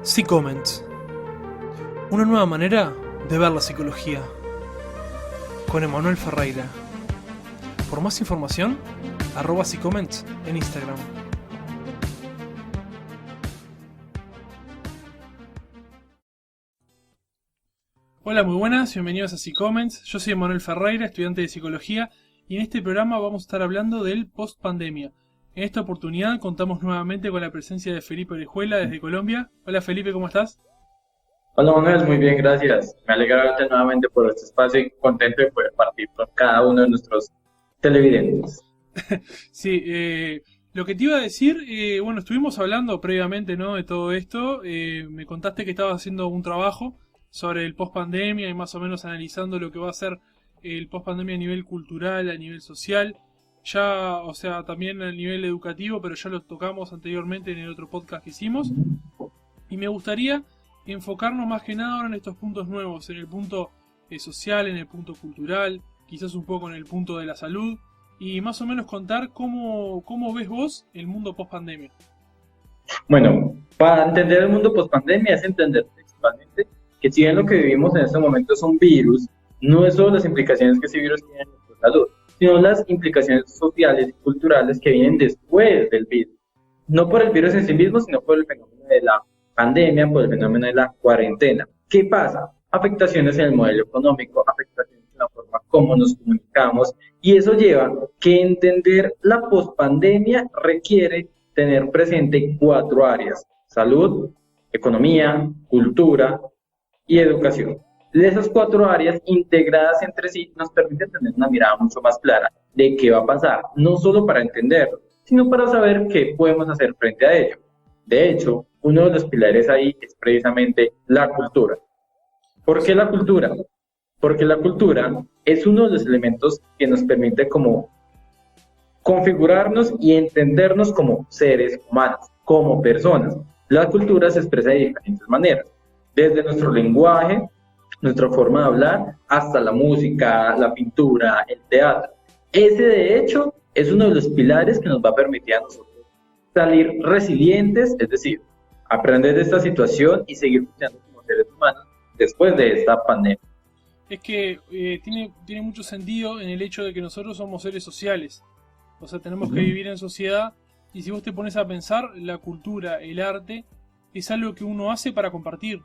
Psicoment, una nueva manera de ver la psicología, con Emanuel Ferreira. Por más información, @Psicoment en Instagram. Hola, muy buenas, bienvenidos a Psicoment. Yo soy Emanuel Ferreira, estudiante de psicología, y en este programa vamos a estar hablando del post-pandemia. En esta oportunidad contamos nuevamente con la presencia de Felipe Orejuela desde Colombia. Hola Felipe, ¿cómo estás? Hola Manuel, muy bien, gracias. Me alegra verte nuevamente por este espacio y contento de poder partir con cada uno de nuestros televidentes. Sí, lo que te iba a decir, bueno, estuvimos hablando previamente, ¿no? De todo esto. Me contaste que estabas haciendo un trabajo sobre el post-pandemia y más o menos analizando lo que va a ser el post-pandemia a nivel cultural, a nivel social. Ya, o sea, también a nivel educativo, pero ya lo tocamos anteriormente en el otro podcast que hicimos. Y me gustaría enfocarnos más que nada ahora en estos puntos nuevos, en el punto social, en el punto cultural, quizás un poco en el punto de la salud, y más o menos contar cómo ves vos el mundo post pandemia. Bueno, para entender el mundo post-pandemia es entender principalmente que si bien lo que vivimos en este momento es un virus, no es solo las implicaciones que ese virus tiene en nuestra salud, sino las implicaciones sociales y culturales que vienen después del virus. No por el virus en sí mismo, sino por el fenómeno de la pandemia, por el fenómeno de la cuarentena. ¿Qué pasa? Afectaciones en el modelo económico, afectaciones en la forma como nos comunicamos, y eso lleva que entender la pospandemia requiere tener presente 4 áreas: salud, economía, cultura y educación. De esas 4 áreas integradas entre sí nos permiten tener una mirada mucho más clara de qué va a pasar, no solo para entenderlo, sino para saber qué podemos hacer frente a ello. De hecho, uno de los pilares ahí es precisamente la cultura. O ¿Por qué sea, la cultura? Porque la cultura es uno de los elementos que nos permite como configurarnos y entendernos como seres humanos, como personas. La cultura se expresa de diferentes maneras, desde nuestro lenguaje, nuestra forma de hablar, hasta la música, la pintura, el teatro. Ese, de hecho, es uno de los pilares que nos va a permitir a nosotros salir resilientes, es decir, aprender de esta situación y seguir funcionando como seres humanos después de esta pandemia. es que tiene mucho sentido en el hecho de que nosotros somos seres sociales. O sea, tenemos que Ujú. vivir en sociedad, y si vos te pones a pensar, la cultura, el arte, es algo que uno hace para compartir.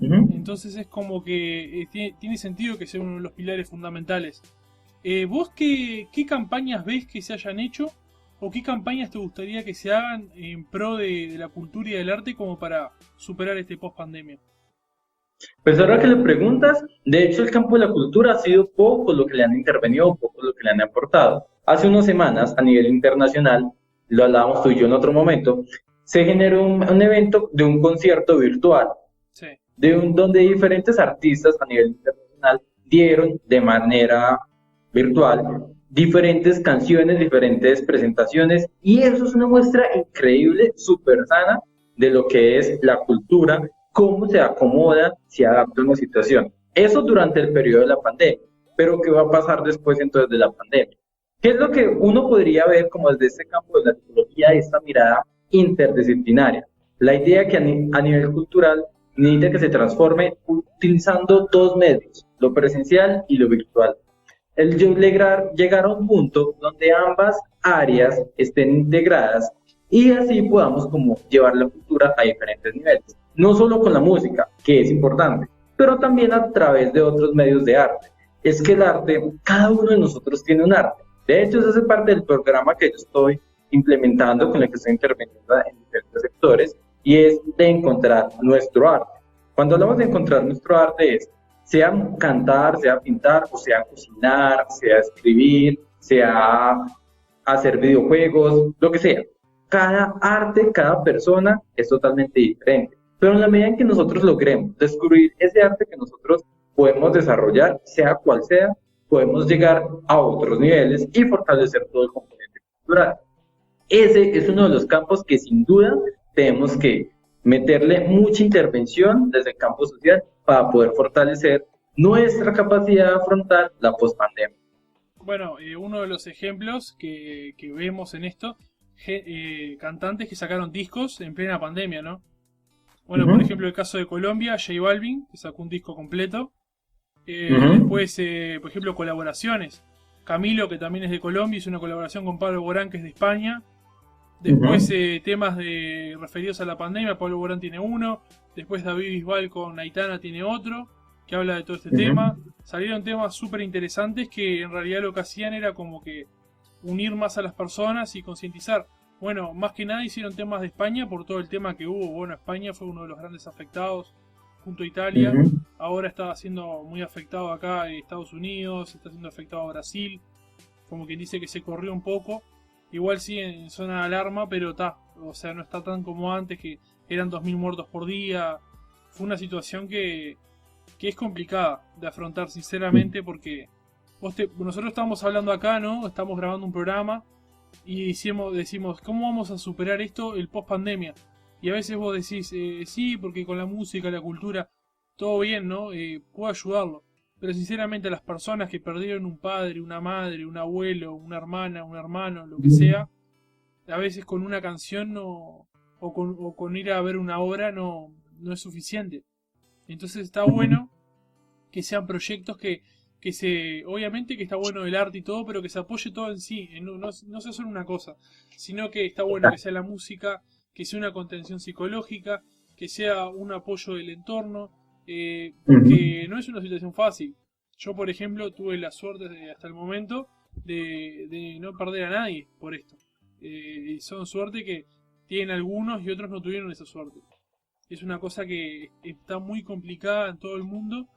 Ujú. Entonces es como que tiene sentido que sea uno de los pilares fundamentales. ¿Vos qué campañas ves que se hayan hecho o qué campañas te gustaría que se hagan en pro de la cultura y del arte como para superar este post pandemia? Pues ahora que le preguntas, de hecho el campo de la cultura ha sido poco lo que le han intervenido, poco lo que le han aportado. Hace unas semanas, a nivel internacional, lo hablábamos tú y yo en otro momento, se generó un evento de un concierto virtual, Sí. donde diferentes artistas a nivel internacional dieron de manera virtual diferentes canciones, diferentes presentaciones, y eso es una muestra increíble, súper sana, de lo que es la cultura, cómo se acomoda, se adapta a una situación. Eso durante el periodo de la pandemia, pero ¿qué va a pasar después entonces de la pandemia? ¿Qué es lo que uno podría ver como desde este campo de la psicología, esta mirada interdisciplinaria? La idea que a nivel cultural necesita que se transforme utilizando dos medios, lo presencial y lo virtual. El llegar a un punto donde ambas áreas estén integradas y así podamos como llevar la cultura a diferentes niveles. No solo con la música, que es importante, pero también a través de otros medios de arte. Es que el arte, cada uno de nosotros tiene un arte. De hecho, eso hace parte del programa que yo estoy implementando, con el que estoy interviniendo en diferentes sectores, y es de encontrar nuestro arte. Cuando hablamos de encontrar nuestro arte es, sea cantar, sea pintar, o sea cocinar, sea escribir, sea hacer videojuegos, lo que sea. Cada arte, cada persona es totalmente diferente. Pero en la medida en que nosotros logremos descubrir ese arte que nosotros podemos desarrollar, sea cual sea, podemos llegar a otros niveles y fortalecer todo el componente cultural. Ese es uno de los campos que sin duda tenemos que meterle mucha intervención desde el campo social para poder fortalecer nuestra capacidad de afrontar la pospandemia. Bueno, uno de los ejemplos que vemos en esto, cantantes que sacaron discos en plena pandemia, ¿no? Bueno, por ejemplo, el caso de Colombia, J Balvin, que sacó un disco completo. Ujú, Después, por ejemplo, colaboraciones. Camilo, que también es de Colombia, hizo una colaboración con Pablo Borán, que es de España. Después, ujú, temas referidos a la pandemia, Pablo Borán tiene uno. Después, David Bisbal con Aitana tiene otro, que habla de todo este ujú, tema. Salieron temas súper interesantes que en realidad lo que hacían era como que unir más a las personas y concientizar. Bueno, más que nada hicieron temas de España por todo el tema que hubo. Bueno, España fue uno de los grandes afectados junto a Italia. ujú, Ahora está siendo muy afectado acá Estados Unidos, está siendo afectado Brasil. Como quien dice que se corrió un poco. Igual sí en zona de alarma, pero está. O sea, no está tan como antes, que eran 2000 muertos por día. Fue una situación que es complicada de afrontar, sinceramente, porque nosotros estamos hablando acá, ¿no? Estamos grabando un programa y decimos, ¿cómo vamos a superar esto, el post pandemia? Y a veces vos decís, sí, porque con la música, la cultura, todo bien, ¿no? Puedo ayudarlo. Pero sinceramente a las personas que perdieron un padre, una madre, un abuelo, una hermana, un hermano, lo que ujú, sea, a veces con una canción no, o con ir a ver una obra no es suficiente. Entonces está ujú, bueno que sean proyectos obviamente que está bueno el arte y todo, pero que se apoye todo en sí, no sea solo una cosa, sino que está bueno que sea la música, que sea una contención psicológica, que sea un apoyo del entorno, ujú, porque no es una situación fácil. Yo, por ejemplo, tuve la suerte hasta el momento de no perder a nadie por esto. Y son suerte que tienen algunos y otros no tuvieron esa suerte. Es una cosa que está muy complicada en todo el mundo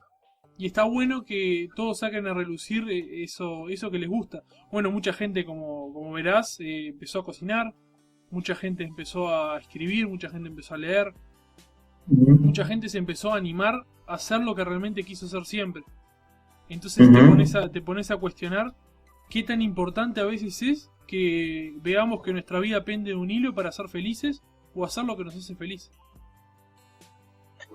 y está bueno que todos saquen a relucir eso que les gusta. Bueno, mucha gente, como verás, empezó a cocinar, mucha gente empezó a escribir, mucha gente empezó a leer, mucha gente se empezó a animar a hacer lo que realmente quiso hacer siempre. Entonces ujú, te pones a cuestionar qué tan importante a veces es que veamos que nuestra vida pende de un hilo para ser felices o hacer lo que nos hace felices.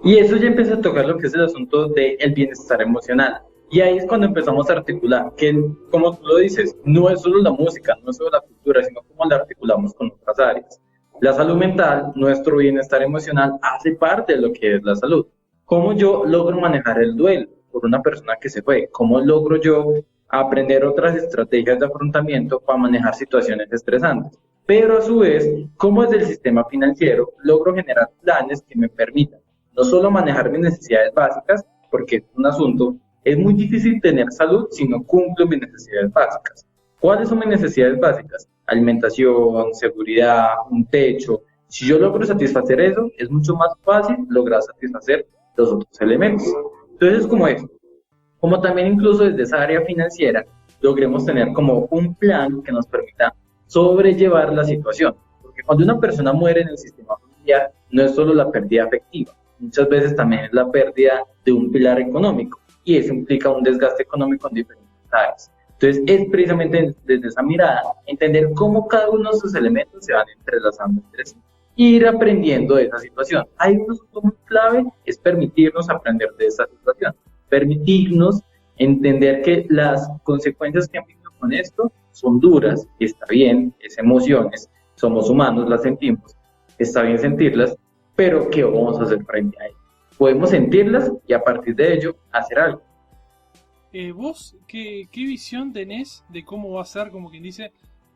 Y eso ya empieza a tocar lo que es el asunto del bienestar emocional. Y ahí es cuando empezamos a articular, que como tú lo dices, no es solo la música, no es solo la cultura, sino cómo la articulamos con otras áreas. La salud mental, nuestro bienestar emocional, hace parte de lo que es la salud. ¿Cómo yo logro manejar el duelo por una persona que se fue? ¿Cómo logro yo aprender otras estrategias de afrontamiento para manejar situaciones estresantes? Pero a su vez, ¿cómo desde el sistema financiero logro generar planes que me permitan no solo manejar mis necesidades básicas, porque es un asunto, es muy difícil tener salud si no cumplo mis necesidades básicas? ¿Cuáles son mis necesidades básicas? Alimentación, seguridad, un techo. Si yo logro satisfacer eso, es mucho más fácil lograr satisfacer los otros elementos. Entonces, como es, como también incluso desde esa área financiera, logremos tener como un plan que nos permita sobrellevar la situación. Porque cuando una persona muere en el sistema familiar, no es solo la pérdida afectiva, muchas veces también es la pérdida de un pilar económico y eso implica un desgaste económico en diferentes áreas. Entonces es precisamente desde esa mirada entender cómo cada uno de esos elementos se van entrelazando entre sí e ir aprendiendo de esa situación. Hay un asunto muy clave, es permitirnos aprender de esa situación, permitirnos entender que las consecuencias que han venido con esto son duras, y está bien, es emociones, somos humanos, las sentimos, está bien sentirlas, pero ¿qué vamos a hacer frente a ello? Podemos sentirlas y a partir de ello hacer algo. ¿Vos qué visión tenés de cómo va a ser, como quien dice,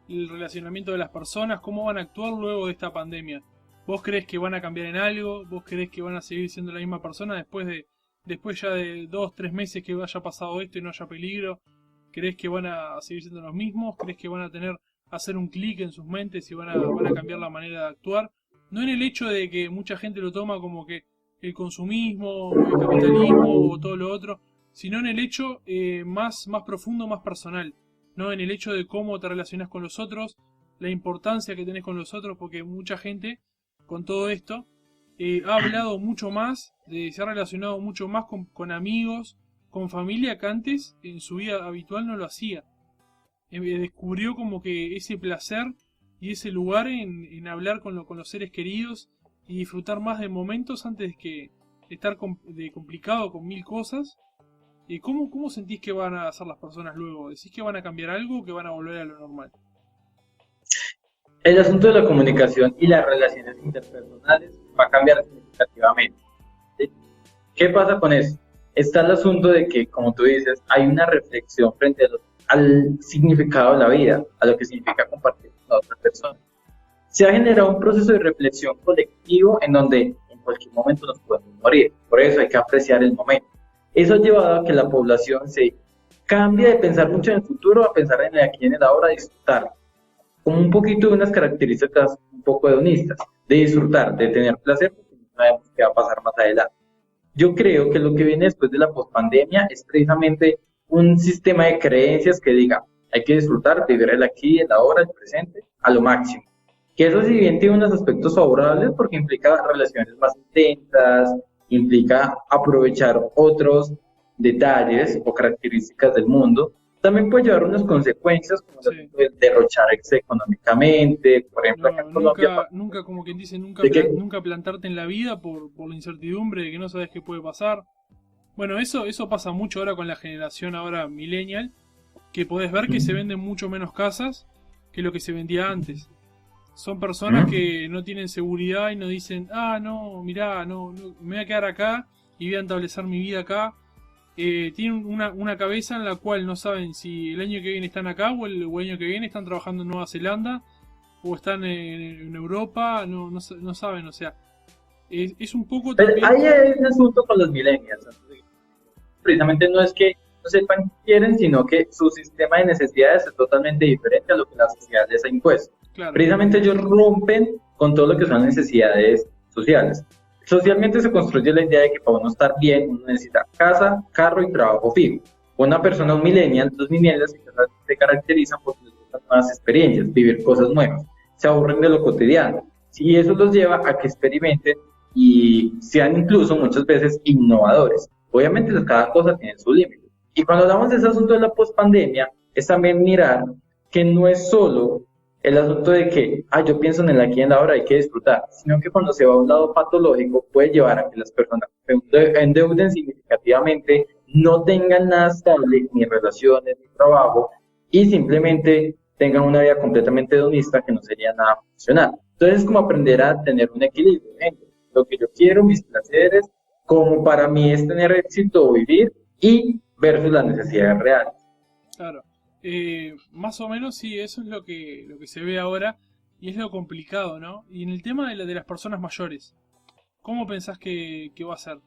el relacionamiento de las personas, cómo van a actuar luego de esta pandemia? ¿Vos crees que van a cambiar en algo? ¿Vos crees que van a seguir siendo la misma persona después ya de 2, 3 meses que haya pasado esto y no haya peligro? ¿Crees que van a seguir siendo los mismos? ¿Crees que van a hacer un clic en sus mentes y van a cambiar la manera de actuar? No en el hecho de que mucha gente lo toma como que el consumismo o el capitalismo o todo lo otro, sino en el hecho más profundo, más personal, ¿no? En el hecho de cómo te relacionas con los otros, la importancia que tenés con los otros, porque mucha gente, con todo esto, ha hablado mucho más, se ha relacionado mucho más con amigos, con familia que antes en su vida habitual no lo hacía. Descubrió como que ese placer y ese lugar en hablar con los seres queridos y disfrutar más de momentos antes que estar complicado con mil cosas. ¿Cómo sentís que van a hacer las personas luego? ¿Decís que van a cambiar algo o que van a volver a lo normal? El asunto de la comunicación y las relaciones interpersonales va a cambiar significativamente. ¿Sí? ¿Qué pasa con eso? Está el asunto de que, como tú dices, hay una reflexión frente al significado de la vida, a lo que significa compartir con la otra persona. Se ha generado un proceso de reflexión colectivo en donde en cualquier momento nos podemos morir. Por eso hay que apreciar el momento. Eso ha llevado a que la población se cambie de pensar mucho en el futuro a pensar en el aquí y en el ahora, disfrutar. Como un poquito de unas características un poco hedonistas, de disfrutar, de tener placer, porque no sabemos qué va a pasar más adelante. Yo creo que lo que viene después de la pospandemia es precisamente un sistema de creencias que diga, hay que disfrutar, vivir el aquí, el ahora, el presente, a lo máximo. Que eso si bien tiene unos aspectos favorables porque implica relaciones más intensas, implica aprovechar otros detalles o características del mundo, también puede llevar unas consecuencias como Sí. el derrocharse económicamente, por ejemplo acá No, en Colombia, nunca, como quien dice, de que nunca plantarte en la vida por la incertidumbre de que no sabes qué puede pasar. Bueno, eso pasa mucho ahora con la generación ahora millennial, que podés ver que se venden mucho menos casas que lo que se vendía antes. Son personas que no tienen seguridad y no dicen, ah, no, mirá, me voy a quedar acá y voy a establecer mi vida acá. Tienen una cabeza en la cual no saben si el año que viene están acá o el año que viene están trabajando en Nueva Zelanda o están en Europa, no saben, o sea, es un poco también... ahí hay un asunto con los millennials. Precisamente no es que no sepan qué quieren, sino que su sistema de necesidades es totalmente diferente a lo que la sociedad les ha impuesto. Claro, Precisamente ellos rompen con todo lo que son necesidades sociales. Socialmente se construye la idea de que para uno estar bien, uno necesita casa, carro y trabajo fijo. Una persona, un millennial, los millennials se caracterizan por les gustan nuevas experiencias, vivir cosas nuevas, se aburren de lo cotidiano. Y eso los lleva a que experimenten y sean incluso muchas veces innovadores. Obviamente cada cosa tiene su límite. Y cuando hablamos de ese asunto de la pospandemia, es también mirar que no es solo el asunto de que, yo pienso en el aquí y en la ahora, hay que disfrutar, sino que cuando se va a un lado patológico puede llevar a que las personas se endeuden significativamente, no tengan nada estable, ni relaciones, ni trabajo, y simplemente tengan una vida completamente hedonista que no sería nada funcional. Entonces es como aprender a tener un equilibrio entre lo que yo quiero, mis placeres, como para mí es tener éxito o vivir, y versus las necesidades reales. claro. Más o menos sí, eso es lo que se ve ahora y es lo complicado, ¿no? Y en el tema de las personas mayores, ¿cómo pensás que va a ser?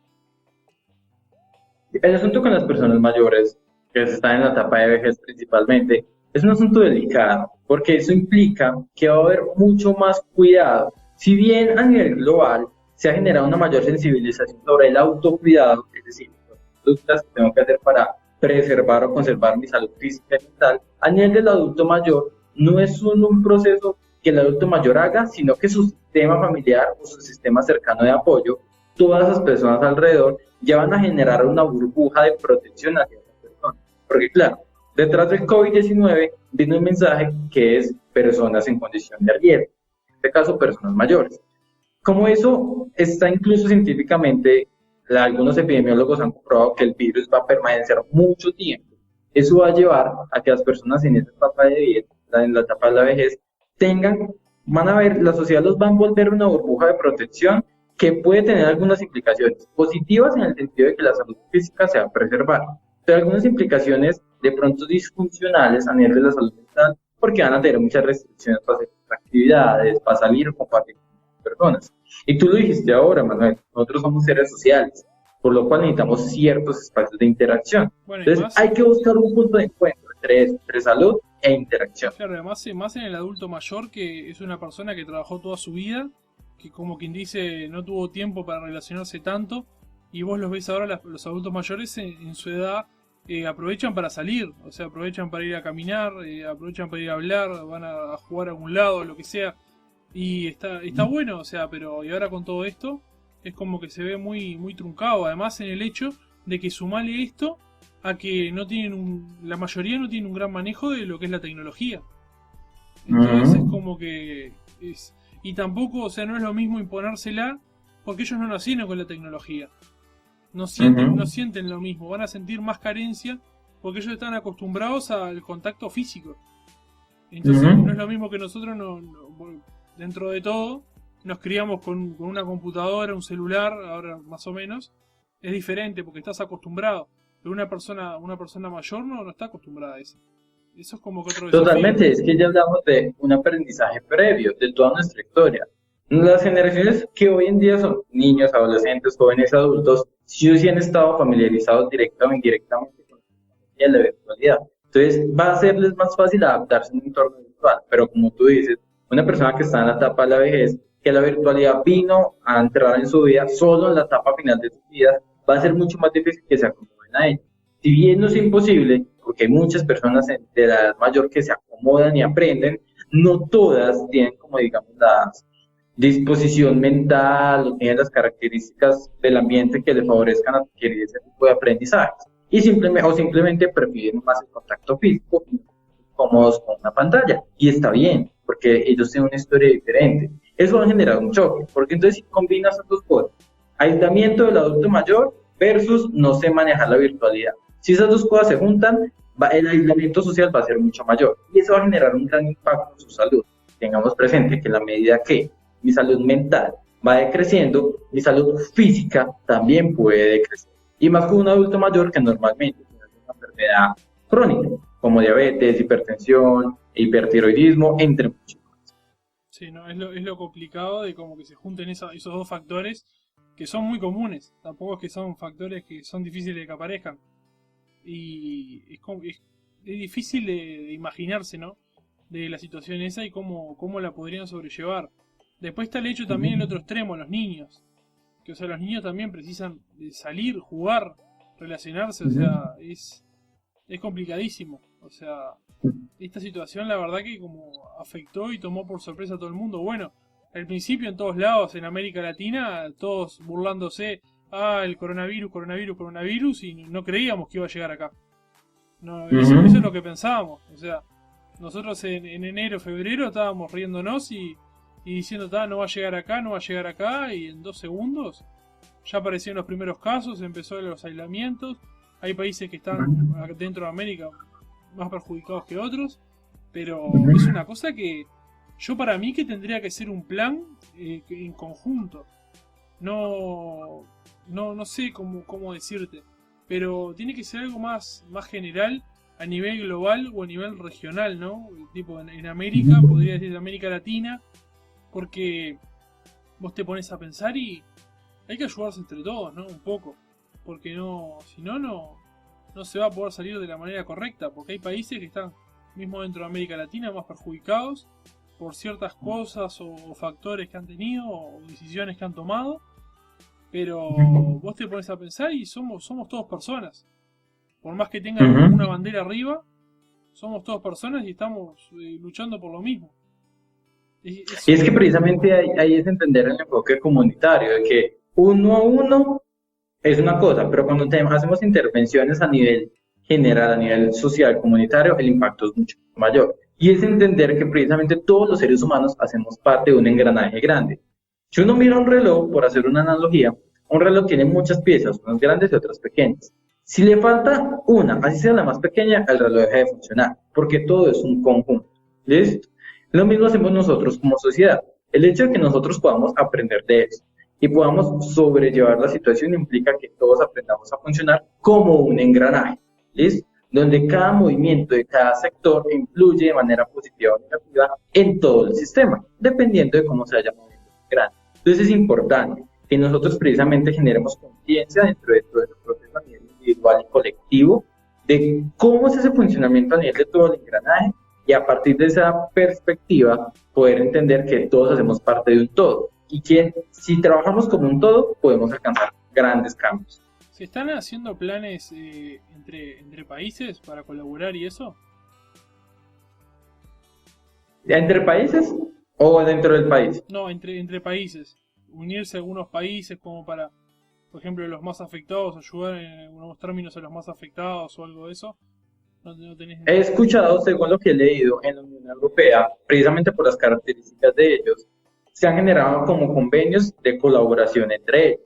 El asunto con las personas mayores, que están en la etapa de vejez principalmente, es un asunto delicado, porque eso implica que va a haber mucho más cuidado. Si bien a nivel global se ha generado una mayor sensibilización sobre el autocuidado, es decir, las conductas que tengo que hacer para preservar o conservar mi salud física y mental, a nivel del adulto mayor no es solo un proceso que el adulto mayor haga, sino que su sistema familiar o su sistema cercano de apoyo, todas las personas alrededor, ya van a generar una burbuja de protección hacia esa persona. Porque claro, detrás del COVID-19 viene un mensaje que es personas en condición de riesgo, en este caso personas mayores. Como eso está incluso científicamente, algunos epidemiólogos han comprobado que el virus va a permanecer mucho tiempo. Eso va a llevar a que las personas en esta etapa de vida, en la etapa de la vejez, van a ver, la sociedad los va a envolver una burbuja de protección que puede tener algunas implicaciones positivas en el sentido de que la salud física se va a preservar, pero algunas implicaciones de pronto disfuncionales a nivel de la salud mental, porque van a tener muchas restricciones para hacer actividades, para salir o compartir con personas. Y tú lo dijiste ahora, Manuel, nosotros somos seres sociales, por lo cual necesitamos ciertos espacios de interacción. Bueno, y Entonces más, hay que buscar un punto de encuentro entre salud e interacción. claro, además, más en el adulto mayor que es una persona que trabajó toda su vida, que como quien dice no tuvo tiempo para relacionarse tanto, y vos los ves ahora, los adultos mayores en su edad aprovechan para salir, o sea, aprovechan para ir a caminar, aprovechan para ir a hablar, van a jugar a algún lado, lo que sea, y está bueno, o sea, pero y ahora con todo esto es como que se ve muy truncado, además en el hecho de que sumale esto a que no tienen la mayoría no tiene un gran manejo de lo que es la tecnología. Entonces es como que es... Y tampoco, o sea, no es lo mismo imponérsela porque ellos no nacieron con la tecnología. No sienten lo mismo, van a sentir más carencia porque ellos están acostumbrados al contacto físico. Entonces no es lo mismo que nosotros, dentro de todo, nos criamos con una computadora, un celular, ahora más o menos, es diferente porque estás acostumbrado. Pero una persona mayor no está acostumbrada a eso. Eso es como que otro desafío. Totalmente, es que ya hablamos de un aprendizaje previo de toda nuestra historia. Las generaciones que hoy en día son niños, adolescentes, jóvenes, adultos, sí o sí han estado familiarizados directa o indirectamente con la virtualidad. Entonces va a serles más fácil adaptarse a un entorno virtual, pero como tú dices, una persona que está en la etapa de la vejez, que la virtualidad vino a entrar en su vida solo en la etapa final de su vida, va a ser mucho más difícil que se acomoden a ella. Si bien no es imposible, porque hay muchas personas de la edad mayor que se acomodan y aprenden, no todas tienen como digamos la disposición mental o tienen las características del ambiente que les favorezcan adquirir ese tipo de aprendizajes y simplemente prefieren más el contacto físico cómodos con una pantalla y está bien porque ellos tienen una historia diferente. Eso va a generar un choque porque entonces si combinas esas dos cosas, aislamiento del adulto mayor versus no sé manejar la virtualidad, si esas dos cosas se juntan, el aislamiento social va a ser mucho mayor y eso va a generar un gran impacto en su salud. Tengamos presente que en la medida que mi salud mental va decreciendo, mi salud física también puede decrecer. Y más con un adulto mayor que normalmente tiene una enfermedad crónica, como diabetes, hipertensión, hipertiroidismo, entre muchos. Sí, no, es lo complicado de como que se junten esos dos factores que son muy comunes. Tampoco es que son factores que son difíciles de que aparezcan. Y es difícil de imaginarse, ¿no? De la situación esa y cómo la podrían sobrellevar. Después está el hecho también el otro extremo, los niños. Que, o sea, los niños también precisan de salir, jugar, relacionarse, o sea, es complicadísimo. O sea, esta situación la verdad que como afectó y tomó por sorpresa a todo el mundo. Bueno, al principio en todos lados, en América Latina, todos burlándose, el coronavirus, coronavirus, coronavirus, y no creíamos que iba a llegar acá. No, eso es lo que pensábamos. O sea, nosotros en enero, febrero estábamos riéndonos y diciendo, no va a llegar acá, no va a llegar acá, y en 2 segundos ya aparecieron los primeros casos, empezó los aislamientos. Hay países que están dentro de América más perjudicados que otros, pero es una cosa que para mí que tendría que ser un plan en conjunto. No sé cómo decirte, pero tiene que ser algo más general a nivel global o a nivel regional, ¿no? Tipo en América, podría decir América Latina, porque vos te pones a pensar y hay que ayudarse entre todos, ¿no? Un poco, porque si no se va a poder salir de la manera correcta, porque hay países que están, mismo dentro de América Latina, más perjudicados por ciertas cosas o factores que han tenido o decisiones que han tomado, pero vos te pones a pensar y somos todos personas. Por más que tengan una bandera arriba, somos todos personas y estamos luchando por lo mismo. Y es que precisamente ahí es entender el enfoque comunitario, de que uno a uno es una cosa, pero cuando hacemos intervenciones a nivel general, a nivel social, comunitario, el impacto es mucho mayor. Y es entender que precisamente todos los seres humanos hacemos parte de un engranaje grande. Si uno mira un reloj, por hacer una analogía, un reloj tiene muchas piezas, unas grandes y otras pequeñas. Si le falta una, así sea la más pequeña, el reloj deja de funcionar, porque todo es un conjunto. ¿Listo? Lo mismo hacemos nosotros como sociedad. El hecho de que nosotros podamos aprender de eso y podamos sobrellevar la situación implica que todos aprendamos a funcionar como un engranaje, ¿listo? Donde cada movimiento de cada sector influye de manera positiva o negativa en todo el sistema, dependiendo de cómo se haya movido el engranaje. Entonces es importante que nosotros precisamente generemos conciencia dentro de todo el proceso a nivel individual y colectivo de cómo es ese funcionamiento a nivel de todo el engranaje y a partir de esa perspectiva poder entender que todos hacemos parte de un todo y que si trabajamos como un todo podemos alcanzar grandes cambios. ¿Se están haciendo planes entre países para colaborar y eso? ¿Entre países o dentro del país? No, entre países. Unirse a algunos países como para, por ejemplo, los más afectados, ayudar en algunos términos a los más afectados o algo de eso. No tenés... He escuchado, según lo que he leído, en la Unión Europea, precisamente por las características de ellos, se han generado como convenios de colaboración entre ellos.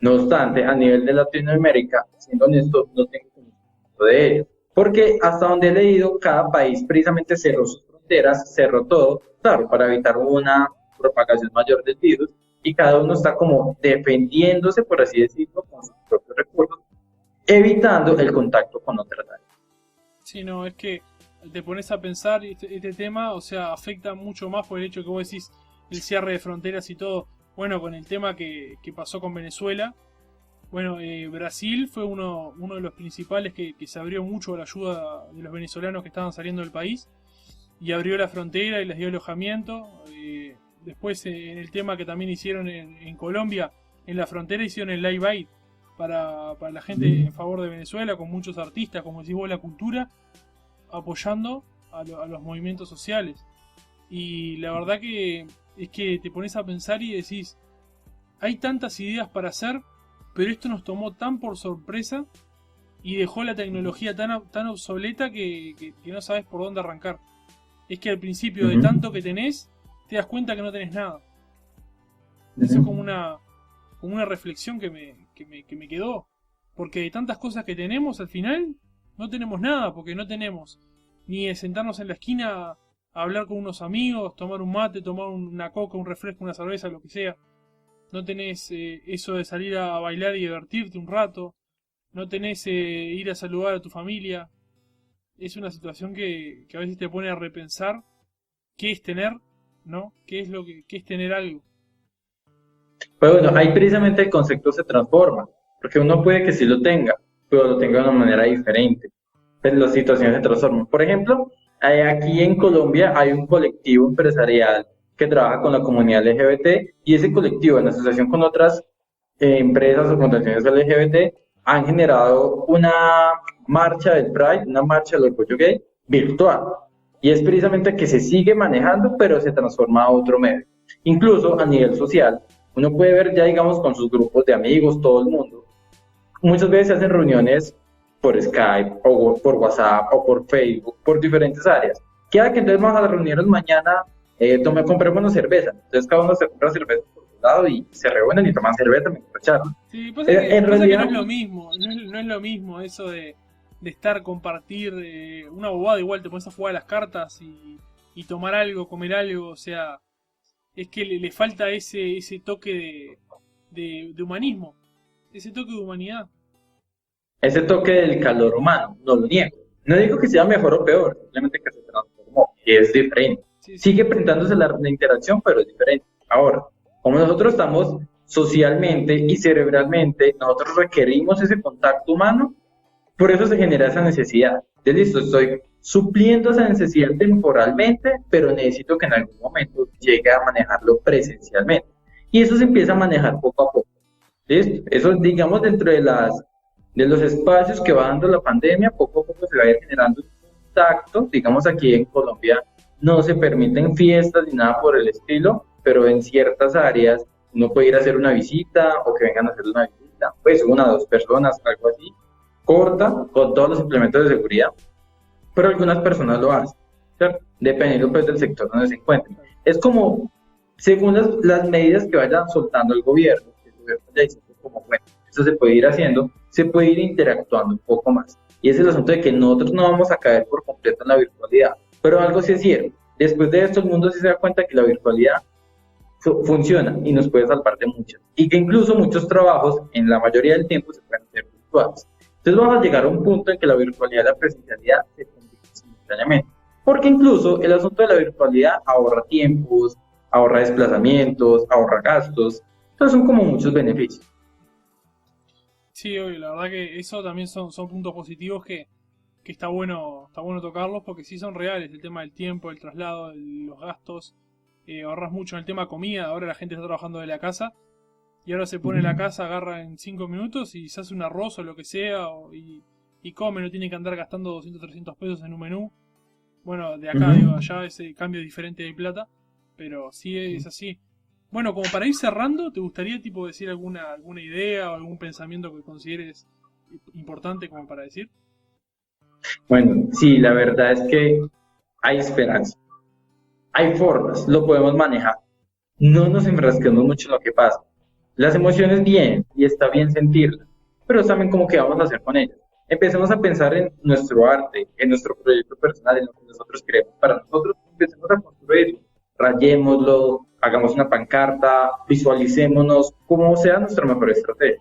No obstante, a nivel de Latinoamérica, siendo honesto, no tengo conocimiento de ellos. Porque hasta donde he leído, cada país precisamente cerró sus fronteras, cerró todo, claro, para evitar una propagación mayor del virus y cada uno está como defendiéndose, por así decirlo, con sus propios recursos, evitando el contacto con otras áreas. Sí, no, es que te pones a pensar este tema, o sea, afecta mucho más por el hecho que vos decís el cierre de fronteras y todo. Bueno, con el tema que pasó con Venezuela. Bueno, Brasil fue uno de los principales que se abrió mucho a la ayuda de los venezolanos que estaban saliendo del país y abrió la frontera y les dio alojamiento. Después, en el tema que también hicieron en Colombia, en la frontera hicieron el Live Aid para la gente en favor de Venezuela, con muchos artistas, como decís vos, la cultura, apoyando a los movimientos sociales. Y la verdad que es que te pones a pensar y decís, hay tantas ideas para hacer, pero esto nos tomó tan por sorpresa y dejó la tecnología tan obsoleta que no sabes por dónde arrancar. Es que al principio de tanto que tenés, te das cuenta que no tenés nada. Eso es como una reflexión que me quedó. Porque de tantas cosas que tenemos, al final no tenemos nada, porque no tenemos ni de sentarnos en la esquina a hablar con unos amigos, tomar un mate, tomar una coca, un refresco, una cerveza, lo que sea. No tenés eso de salir a bailar y divertirte un rato. No tenés ir a saludar a tu familia. Es una situación que a veces te pone a repensar qué es tener, ¿no? ¿Qué es qué es tener algo? Pues bueno, ahí precisamente el concepto se transforma, porque uno puede que sí lo tenga, pero lo tenga de una manera diferente. Pues las situaciones se transforman. Por ejemplo, aquí en Colombia hay un colectivo empresarial que trabaja con la comunidad LGBT y ese colectivo, en asociación con otras empresas o fundaciones LGBT, han generado una marcha del Pride, una marcha del orgullo gay virtual. Y es precisamente que se sigue manejando, pero se transforma a otro medio. Incluso a nivel social, uno puede ver ya, digamos, con sus grupos de amigos, todo el mundo. Muchas veces se hacen reuniones por Skype, o por WhatsApp, o por Facebook, por diferentes áreas. Queda que entonces vamos a reunirnos mañana, compremos una cerveza. Entonces cada uno se compra cerveza por su lado y se reúnen y toman cerveza mientras charlan. Sí, pasa que no es lo mismo, no es lo mismo eso de estar, compartir una bobada, igual te pones a jugar a las cartas y tomar algo, comer algo, o sea, es que le falta ese toque de humanismo, ese toque de humanidad. Ese toque del calor humano, no lo niego. No digo que sea mejor o peor, simplemente que se transformó, que es diferente. Sí. Sigue presentándose la interacción, pero es diferente. Ahora, como nosotros estamos socialmente y cerebralmente, nosotros requerimos ese contacto humano, por eso se genera esa necesidad. De listo, estoy supliendo esa necesidad temporalmente, pero necesito que en algún momento llegue a manejarlo presencialmente. Y eso se empieza a manejar poco a poco. ¿Listo? Eso, digamos, dentro de los espacios que va dando la pandemia, poco a poco se va a ir generando un contacto. Digamos, aquí en Colombia no se permiten fiestas ni nada por el estilo, pero en ciertas áreas uno puede ir a hacer una visita o que vengan a hacer una visita, pues 1 o 2 personas, algo así, corta, con todos los implementos de seguridad, pero algunas personas lo hacen, ¿cierto? Dependiendo pues del sector donde se encuentren. Es como, según las medidas que vayan soltando el gobierno ya dice como, bueno, eso se puede ir haciendo, se puede ir interactuando un poco más. Y ese es el asunto de que nosotros no vamos a caer por completo en la virtualidad, pero algo sí es cierto. Después de esto, el mundo sí se da cuenta que la virtualidad funciona y nos puede salvar de muchas. Y que incluso muchos trabajos, en la mayoría del tiempo, se pueden hacer virtuales. Entonces vamos a llegar a un punto en que la virtualidad y la presencialidad se convierten simultáneamente. Porque incluso el asunto de la virtualidad ahorra tiempos, ahorra desplazamientos, ahorra gastos. Entonces son como muchos beneficios. Sí, obvio, la verdad que eso también son puntos positivos que está bueno tocarlos porque sí son reales. El tema del tiempo, el traslado, los gastos, ahorras mucho en el tema comida. Ahora la gente está trabajando de la casa y ahora se pone en la casa, agarra en 5 minutos y se hace un arroz o lo que sea y come, no tiene que andar gastando 200, 300 pesos en un menú. Bueno, de acá, digo, allá ese cambio diferente de plata, pero sí es así. Bueno, como para ir cerrando, ¿te gustaría tipo decir alguna idea o algún pensamiento que consideres importante como para decir? Bueno, sí, la verdad es que hay esperanza. Hay formas, lo podemos manejar. No nos enfrasquemos mucho en lo que pasa. Las emociones bien, y está bien sentirlas, pero también como que vamos a hacer con ellas. Empecemos a pensar en nuestro arte, en nuestro proyecto personal, en lo que nosotros queremos para nosotros. Empecemos a construirlo, rayémoslo, hagamos una pancarta, visualicémonos, como sea nuestra mejor estrategia.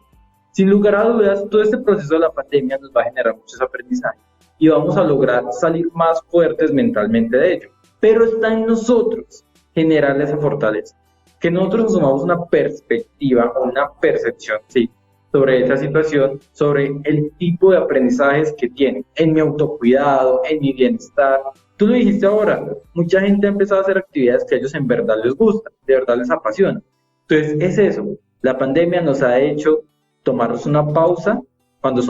Sin lugar a dudas, todo este proceso de la pandemia nos va a generar muchos aprendizajes y vamos a lograr salir más fuertes mentalmente de ello. Pero está en nosotros generar esa fortaleza, que nosotros asumamos una perspectiva o una percepción, sí, sobre esa situación, sobre el tipo de aprendizajes que tiene en mi autocuidado, en mi bienestar. Tú lo dijiste ahora, mucha gente ha empezado a hacer actividades que a ellos en verdad les gustan, de verdad les apasiona. Entonces es eso, la pandemia nos ha hecho tomarnos una pausa cuando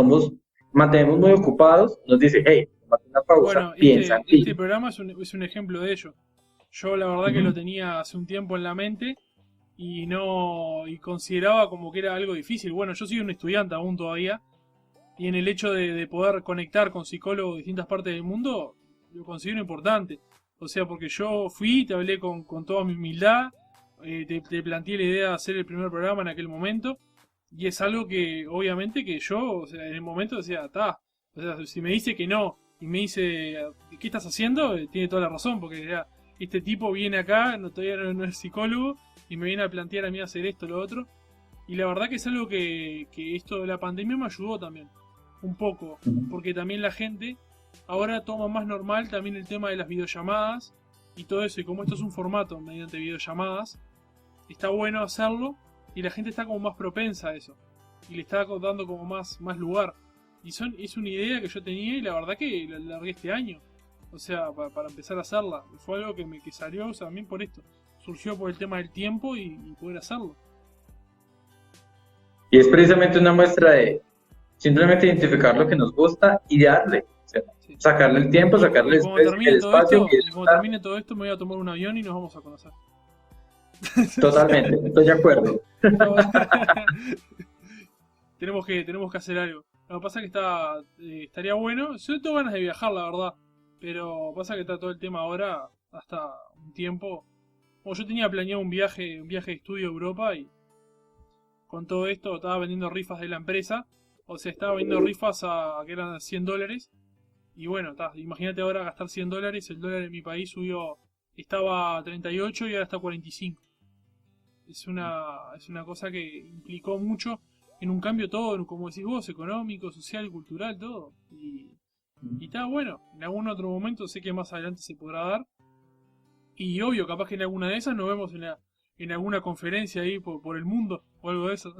mantenemos muy ocupados, nos dice, hey, tómate una pausa, Bueno, piensa en ti. este programa es un ejemplo de ello. Yo la verdad que lo tenía hace un tiempo en la mente y consideraba como que era algo difícil. Bueno, yo soy un estudiante aún todavía y en el hecho de poder conectar con psicólogos de distintas partes del mundo lo considero importante. O sea, porque yo fui, te hablé con toda mi humildad, te planteé la idea de hacer el primer programa en aquel momento y es algo que obviamente que yo, o sea, en el momento decía, está, o sea, si me dice que no y me dice, ¿qué estás haciendo? Tiene toda la razón, porque ya, este tipo viene acá, todavía no es psicólogo, y me viene a plantear a mí hacer esto, lo otro. Y la verdad que es algo que esto de la pandemia me ayudó también, un poco, porque también la gente ahora toma más normal también el tema de las videollamadas y todo eso, y como esto es un formato mediante videollamadas, está bueno hacerlo y la gente está como más propensa a eso, y le está dando como más lugar. Y es una idea que yo tenía y la verdad que la largué este año. O sea, para empezar a hacerla. Fue algo que salió, o sea, también por esto. Surgió por el tema del tiempo y poder hacerlo. Y es precisamente una muestra de simplemente identificar lo que nos gusta y darle. O sea, Sí. sacarle el tiempo, sacarle Y cuando termine el todo espacio esto, y y cuando disfrutar. termine todo esto me voy a tomar un avión y nos vamos a conocer. Totalmente, estoy de acuerdo. tenemos que hacer algo. Lo que pasa es que estaría bueno. Yo tengo ganas de viajar, la verdad. Pero pasa que está todo el tema ahora, hasta un tiempo. Como yo tenía planeado un viaje de estudio a Europa y con todo esto estaba vendiendo rifas de la empresa. O sea, estaba vendiendo rifas que eran $100. Y bueno, imagínate ahora gastar $100. El dólar en mi país estaba a 38 y ahora está a 45. Es una cosa que implicó mucho en un cambio todo, como decís vos, económico, social, cultural, todo. Y está bueno. En algún otro momento sé que más adelante se podrá dar. Y obvio, capaz que en alguna de esas nos vemos en alguna conferencia ahí por el mundo o algo de eso.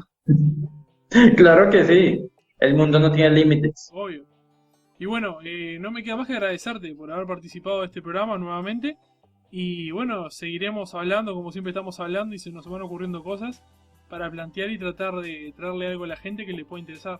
Claro que sí, el mundo no tiene límites. Obvio. Y bueno, no me queda más que agradecerte por haber participado de este programa nuevamente. Y bueno, seguiremos hablando como siempre estamos hablando y se nos van ocurriendo cosas para plantear y tratar de traerle algo a la gente que le pueda interesar.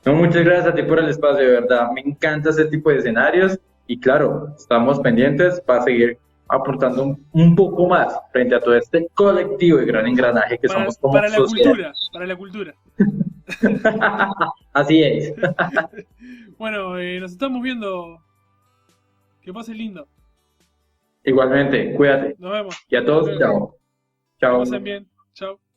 No, muchas gracias a ti por el espacio, de verdad. Me encanta ese tipo de escenarios y claro, estamos pendientes para seguir aportando un poco más frente a todo este colectivo y gran engranaje que somos como Para la sociedad. cultura, para la cultura. Así es. Bueno, nos estamos viendo. Que pases lindo. Igualmente, cuídate. Nos vemos. Y a Hasta todos, luego. chao. Que Chao. pasen bien. Chao.